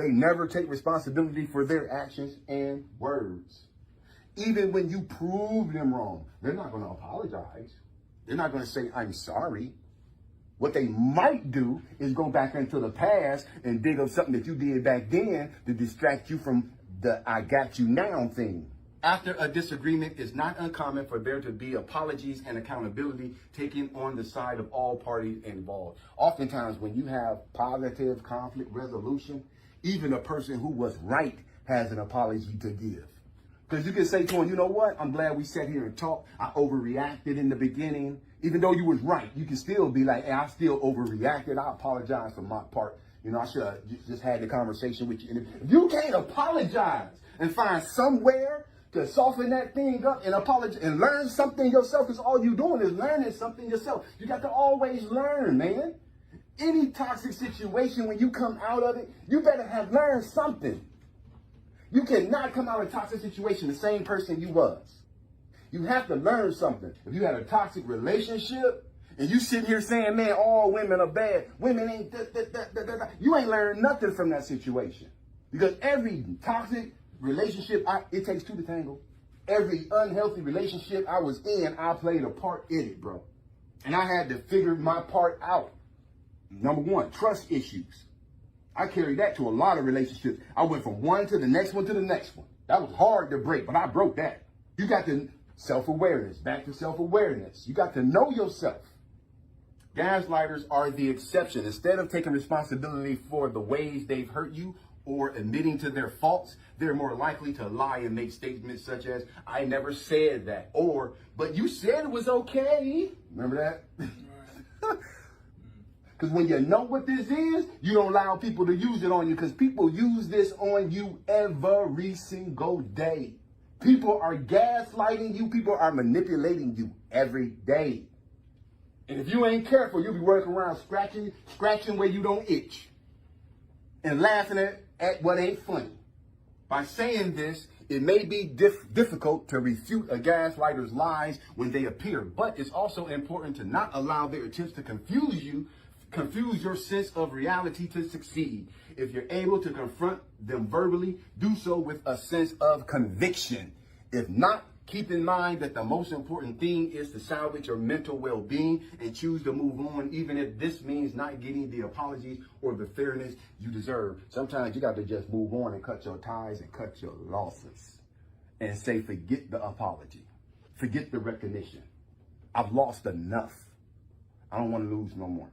They never take responsibility for their actions and words. Even when you prove them wrong, they're not going to apologize. They're not going to say, I'm sorry. What they might do is go back into the past and dig up something that you did back then to distract you from the I got you now thing. After a disagreement, it's not uncommon for there to be apologies and accountability taken on the side of all parties involved. Oftentimes, when you have positive conflict resolution, even a person who was right has an apology to give. Because you can say to him, you know what? I'm glad we sat here and talked. I overreacted in the beginning. Even though you was right, you can still be like, hey, I still overreacted. I apologize for my part. You know, I should have just had the conversation with you. And if you can't apologize and find somewhere to soften that thing up and apologize and learn something yourself, because all you're doing is learning something yourself. You got to always learn, man. Any toxic situation, when you come out of it, you better have learned something. You cannot come out of a toxic situation the same person you was. You have to learn something. If you had a toxic relationship and you sitting here saying, man, all women are bad, women ain't you ain't learned nothing from that situation. Because every toxic relationship, it takes two to tango. Every unhealthy relationship I was in, I played a part in it, bro. And I had to figure my part out. Number one, trust issues. I carried that to a lot of relationships. I went from one to the next one to the next one. That was hard to break, but I broke that. You got to self-awareness, back to self-awareness. You got to know yourself. Gaslighters are the exception. Instead of taking responsibility for the ways they've hurt you or admitting to their faults, they're more likely to lie and make statements such as, I never said that, or, but you said it was okay. Remember that? Because when you know what this is, you don't allow people to use it on you, because people use this on you every single day. People are gaslighting you. People are manipulating you every day. And if you ain't careful, you'll be working around scratching where you don't itch and laughing at what ain't funny. By saying this, it may be difficult to refute a gaslighter's lies when they appear, but it's also important to not allow their attempts to confuse your sense of reality to succeed. If you're able to confront them verbally, do so with a sense of conviction. If not, keep in mind that the most important thing is to salvage your mental well-being and choose to move on, even if this means not getting the apologies or the fairness you deserve. Sometimes you got to just move on and cut your ties and cut your losses and say, forget the apology. Forget the recognition. I've lost enough. I don't want to lose no more.